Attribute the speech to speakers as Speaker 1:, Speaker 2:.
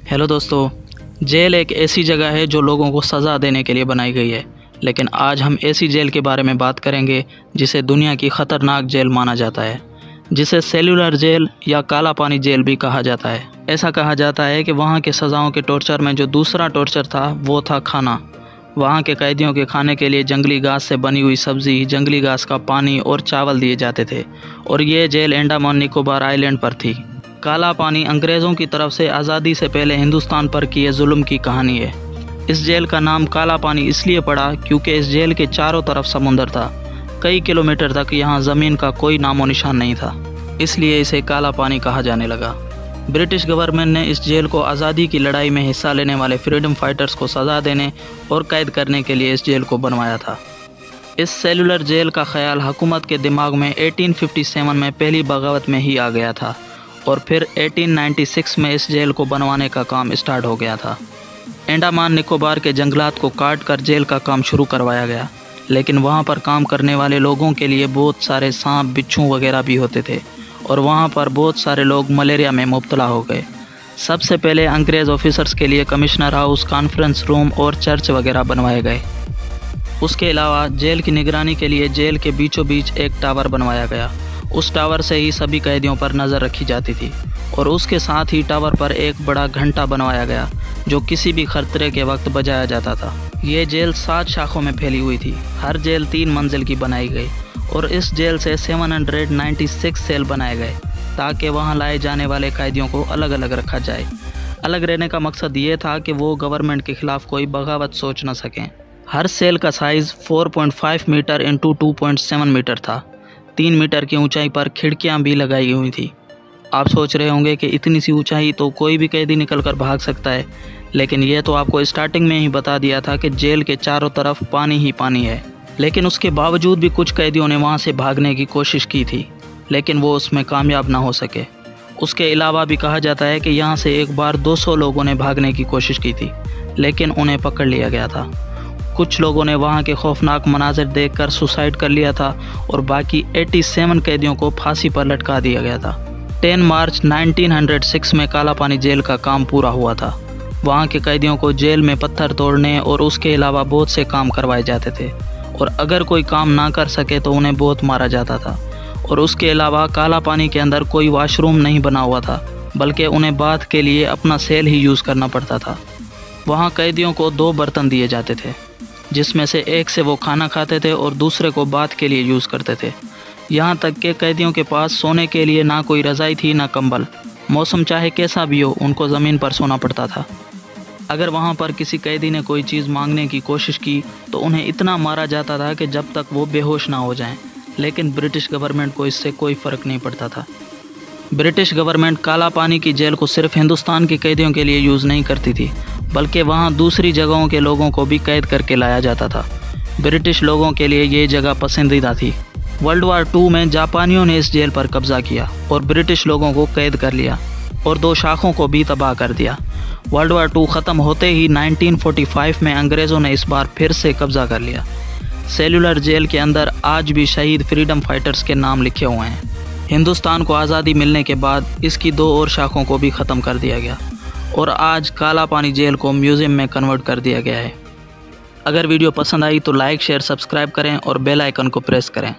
Speaker 1: Hello दोस्तों, jail एक ऐसी जगह है जो लोगों को सज़ा देने के लिए बनाई गई है। लेकिन आज हम ऐसी जेल के बारे में बात करेंगे जिसे दुनिया की ख़तरनाक जेल माना जाता है, जिसे सेलुलर जेल या काला पानी जेल भी कहा जाता है। ऐसा कहा जाता है कि वहाँ के सज़ाओं के टॉर्चर में जो दूसरा टॉर्चर था वो था खाना। वहाँ के कैदियों के खाने के लिए जंगली घास से बनी हुई सब्ज़ी, जंगली घास का पानी और चावल दिए जाते थे। और ये जेल अंडमान निकोबार आइलैंड पर थी। काला पानी अंग्रेज़ों की तरफ से आज़ादी से पहले हिंदुस्तान पर किए जुल्म की कहानी है। इस जेल का नाम काला पानी इसलिए पड़ा क्योंकि इस जेल के चारों तरफ समुंदर था। कई किलोमीटर तक यहाँ ज़मीन का कोई नामो निशान नहीं था, इसलिए इसे काला पानी कहा जाने लगा। ब्रिटिश गवर्नमेंट ने इस जेल को आज़ादी की लड़ाई में हिस्सा लेने वाले फ्रीडम फाइटर्स को सज़ा देने और कैद करने के लिए इस जेल को बनवाया था। इस सेलुलर जेल का ख्याल हुकूमत के दिमाग में 1857 में पहली बगावत में ही आ गया था और फिर 1896 में इस जेल को बनवाने का काम स्टार्ट हो गया था। अंडमान निकोबार के जंगलात को काट कर जेल का काम शुरू करवाया गया, लेकिन वहाँ पर काम करने वाले लोगों के लिए बहुत सारे सांप, बिच्छू वगैरह भी होते थे और वहाँ पर बहुत सारे लोग मलेरिया में मुब्तला हो गए। सबसे पहले अंग्रेज़ ऑफिसर्स के लिए कमिश्नर हाउस, कॉन्फ्रेंस रूम और चर्च वगैरह बनवाए गए। उसके अलावा जेल की निगरानी के लिए जेल के बीचों बीच एक टावर बनवाया गया। उस टावर से ही सभी कैदियों पर नज़र रखी जाती थी और उसके साथ ही टावर पर एक बड़ा घंटा बनवाया गया जो किसी भी खतरे के वक्त बजाया जाता था। ये जेल 7 शाखों में फैली हुई थी। हर जेल 3 मंजिल की बनाई गई और इस जेल से 796 सेल बनाए गए ताकि वहां लाए जाने वाले कैदियों को अलग अलग रखा जाए। अलग रहने का मकसद ये था कि वो गवर्नमेंट के खिलाफ कोई बगावत सोच न सकें। हर सेल का साइज़ 4.5 मीटर इंटू 2.7 मीटर था। 3 मीटर की ऊंचाई पर खिड़कियां भी लगाई हुई थी। आप सोच रहे होंगे कि इतनी सी ऊंचाई तो कोई भी कैदी निकल कर भाग सकता है, लेकिन यह तो आपको स्टार्टिंग में ही बता दिया था कि जेल के चारों तरफ पानी ही पानी है। लेकिन उसके बावजूद भी कुछ कैदियों ने वहां से भागने की कोशिश की थी, लेकिन वो उसमें कामयाब ना हो सके। उसके अलावा भी कहा जाता है कि यहाँ से एक बार 200 लोगों ने भागने की कोशिश की थी, लेकिन उन्हें पकड़ लिया गया था। कुछ लोगों ने वहाँ के खौफनाक मनाजिर देखकर सुसाइड कर लिया था और बाकी 87 कैदियों को फांसी पर लटका दिया गया था। 10 मार्च 1906 में काला पानी जेल का काम पूरा हुआ था। वहाँ के कैदियों को जेल में पत्थर तोड़ने और उसके अलावा बहुत से काम करवाए जाते थे और अगर कोई काम ना कर सके तो उन्हें बहुत मारा जाता था। और उसके अलावा काला पानी के अंदर कोई वॉशरूम नहीं बना हुआ था, बल्कि उन्हें बाथ के लिए अपना सेल ही यूज़ करना पड़ता था। वहाँ कैदियों को 2 बर्तन दिए जाते थे, जिसमें से एक से वो खाना खाते थे और दूसरे को बाथ के लिए यूज़ करते थे। यहाँ तक कि कैदियों के पास सोने के लिए ना कोई रज़ाई थी ना कंबल। मौसम चाहे कैसा भी हो, उनको ज़मीन पर सोना पड़ता था। अगर वहाँ पर किसी कैदी ने कोई चीज़ मांगने की कोशिश की तो उन्हें इतना मारा जाता था कि जब तक वो बेहोश ना हो जाएं। लेकिन ब्रिटिश गवर्नमेंट को इससे कोई फ़र्क नहीं पड़ता था। ब्रिटिश गवर्नमेंट काला पानी की जेल को सिर्फ हिंदुस्तान के कैदियों के लिए यूज़ नहीं करती थी, बल्कि वहाँ दूसरी जगहों के लोगों को भी कैद करके लाया जाता था। ब्रिटिश लोगों के लिए ये जगह पसंदीदा थी। वर्ल्ड वार 2 में जापानियों ने इस जेल पर कब्ज़ा किया और ब्रिटिश लोगों को कैद कर लिया और 2 शाखों को भी तबाह कर दिया। वर्ल्ड वार 2 ख़त्म होते ही 1945 में अंग्रेज़ों ने इस बार फिर से कब्ज़ा कर लिया। सेलुलर जेल के अंदर आज भी शहीद फ्रीडम फाइटर्स के नाम लिखे हुए हैं। हिंदुस्तान को आज़ादी मिलने के बाद इसकी 2 और शाखों को भी ख़त्म कर दिया गया और आज काला पानी जेल को म्यूज़ियम में कन्वर्ट कर दिया गया है। अगर वीडियो पसंद आई तो लाइक, शेयर, सब्सक्राइब करें और बेल आइकन को प्रेस करें।